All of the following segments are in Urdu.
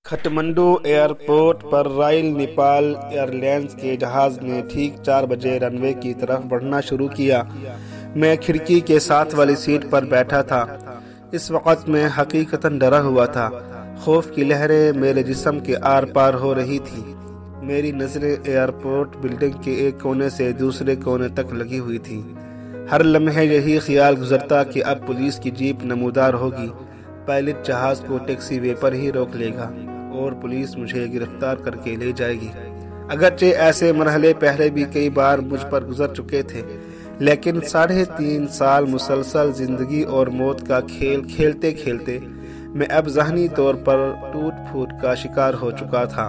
کھٹمنڈو ایئرپورٹ پر رائل نیپال ایئر لائنز کے جہاز نے ٹھیک 4 بجے رن وے کی طرف بڑھنا شروع کیا۔ میں کھڑکی کے ساتھ والی سیٹ پر بیٹھا تھا۔ اس وقت میں حقیقتاً ڈرا ہوا تھا۔ خوف کی لہریں میرے جسم کے آر پار ہو رہی تھی۔ میری نظریں ایئرپورٹ بلڈنگ کے ایک کونے سے دوسرے کونے تک لگی ہوئی تھی۔ ہر لمحے یہی خیال گزرتا کہ اب پولیس کی جیپ نمودار ہوگی، پائلٹ جہاز کو ٹیکسی وے پر ہی روک لے گا اور پولیس مجھے گرفتار کر کے لے جائے گی۔ اگرچہ ایسے مرحلے پہلے بھی کئی بار مجھ پر گزر چکے تھے، لیکن 3.5 سال مسلسل زندگی اور موت کا کھیل کھیلتے کھیلتے میں اب ذہنی طور پر ٹوٹ پھوٹ کا شکار ہو چکا تھا۔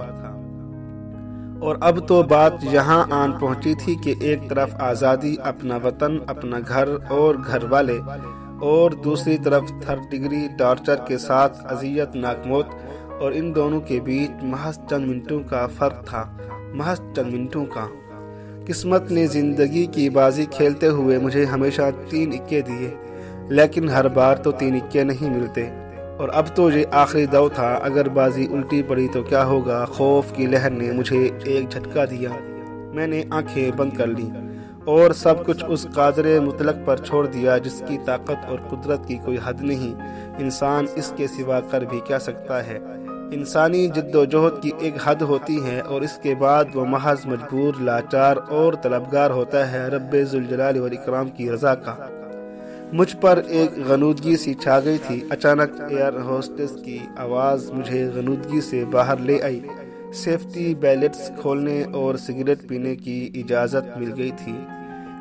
اور اب تو بات یہاں آن پہنچی تھی کہ ایک طرف آزادی، اپنا وطن، اپنا گھر اور گھر والے، اور دوسری طرف 3rd ڈگری ٹارچر کے ساتھ اذیت ناک موت، اور ان دونوں کے بیچ محض چند منٹوں کا فرق تھا، محض چند منٹوں کا۔ قسمت نے زندگی کی بازی کھیلتے ہوئے مجھے ہمیشہ 3 اکے دیے، لیکن ہر بار تو 3 اکے نہیں ملتے، اور اب تو یہ آخری دو تھا۔ اگر بازی الٹی پڑی تو کیا ہوگا؟ خوف کی لہر نے مجھے ایک جھٹکا دیا۔ میں نے آنکھیں بند کر لیں اور سب کچھ اس قادر مطلق پر چھوڑ دیا جس کی طاقت اور قدرت کی کوئی حد نہیں۔ انسان اس کے سوا کر بھی کیا سکتا ہے؟ انسانی جد و جہد کی ایک حد ہوتی ہے، اور اس کے بعد وہ محض مجبور، لاچار اور طلبگار ہوتا ہے رب ذوالجلال والاکرام کی رضا کا۔ مجھ پر ایک غنودگی سی چھا گئی تھی۔ اچانک ایئر ہوسٹس کی آواز مجھے غنودگی سے باہر لے آئی۔ سیفٹی بیلٹس کھولنے اور سگریٹ پینے کی اجازت مل گئی تھی۔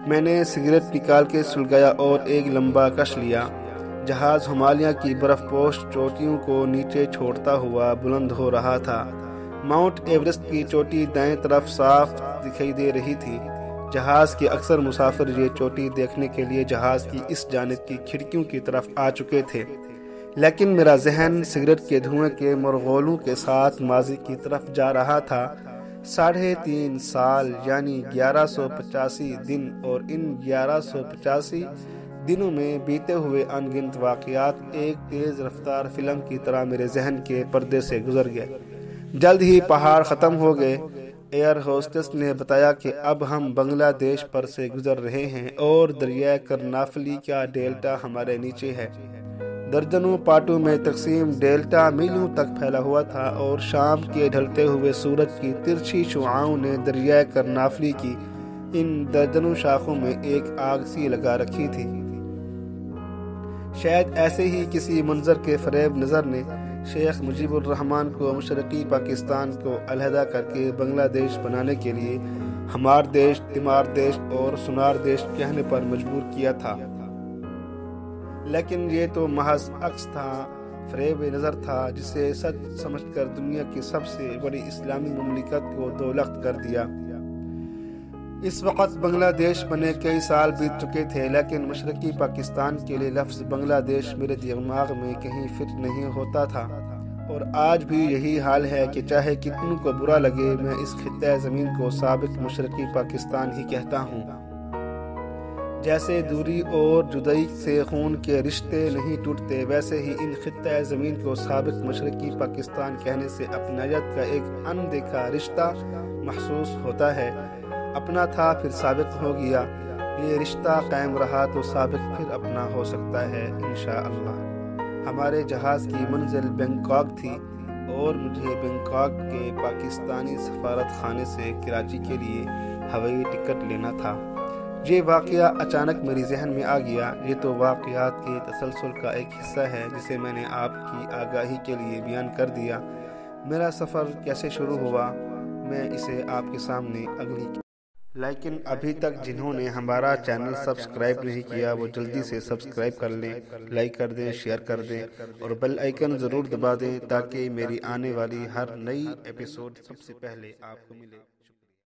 میں نے سگریٹ نکال کے سلگایا اور ایک لمبا کش لیا۔ جہاز ہمالیہ کی برف پوش چوٹیوں کو نیچے چھوڑتا ہوا بلند ہو رہا تھا۔ ماؤنٹ ایورسٹ کی چوٹی دائیں طرف صاف دکھائی دے رہی تھی۔ جہاز کے اکثر مسافر یہ چوٹی دیکھنے کے لیے جہاز کی اس جانب کی کھڑکیوں کی طرف آ چکے تھے، لیکن میرا ذہن سگریٹ کے دھوئیں کے مرغولوں کے ساتھ ماضی کی طرف جا رہا تھا۔ 3.5 سال یعنی 1185 دن، اور ان 1185 دنوں میں بیتے ہوئے ان گنت واقعات ایک تیز رفتار فلم کی طرح میرے ذہن کے پردے سے گزر گئے۔ جلد ہی پہاڑ ختم ہو گئے۔ ایئر ہوسٹس نے بتایا کہ اب ہم بنگلہ دیش پر سے گزر رہے ہیں اور دریائے کرنافلی کا ڈیلٹا ہمارے نیچے ہے۔ درجنوں پارٹوں میں تقسیم ڈیلٹا میلوں تک پھیلا ہوا تھا، اور شام کے ڈھلتے ہوئے سورج کی ترچھی شعاعوں نے دریائے کرنافلی کی ان درجنوں شاخوں میں ایک آگ سی لگا رکھی تھی۔ شاید ایسے ہی کسی منظر کے فریب نظر نے شیخ مجیب الرحمن کو مشرقی پاکستان کو علیحدہ کر کے بنگلہ دیش بنانے کے لیے ہمار دیش، تمار دیش اور سنار دیش کہنے پر مجبور کیا تھا، لیکن یہ تو محض عکس تھا، فریب نظر تھا، جسے سچ سمجھ کر دنیا کی سب سے بڑی اسلامی مملکت کو دولخت کر دیا۔ اس وقت بنگلہ دیش بنے کئی سال بیت چکے تھے، لیکن مشرقی پاکستان کے لیے لفظ بنگلہ دیش میرے دماغ میں کہیں فٹ نہیں ہوتا تھا، اور آج بھی یہی حال ہے کہ چاہے کتنوں کو برا لگے، میں اس خطہ زمین کو سابق مشرقی پاکستان ہی کہتا ہوں۔ جیسے دوری اور جدائی سے خون کے رشتے نہیں ٹوٹتے، ویسے ہی ان خطہ زمین کو سابق مشرقی پاکستان کہنے سے اپنائیت کا ایک اندیکھا رشتہ محسوس ہوتا ہے۔ اپنا تھا پھر سابق ہو گیا، یہ رشتہ قائم رہا تو سابق پھر اپنا ہو سکتا ہے انشاءاللہ۔ ہمارے جہاز کی منزل بینکاک تھی، اور مجھے بینکاک کے پاکستانی سفارت خانے سے کراچی کے لیے ہوائی ٹکٹ لینا تھا۔ یہ واقعہ اچانک میری ذہن میں آ گیا۔ یہ تو واقعات کے تسلسل کا ایک حصہ ہے جسے میں نے آپ کی آگاہی کے لیے بیان کر دیا۔ میرا سفر کیسے شروع ہوا، میں اسے آپ کے سامنے اگلی لیکن ابھی تک جنہوں نے ہمارا چینل سبسکرائب نہیں کیا وہ جلدی سے سبسکرائب کر لیں، لائک کر دیں، شیئر کر دیں، اور بیل آئیکن ضرور دبا دیں تاکہ میری آنے والی ہر نئی ایپیسوڈ سب سے پہلے آپ کو ملے۔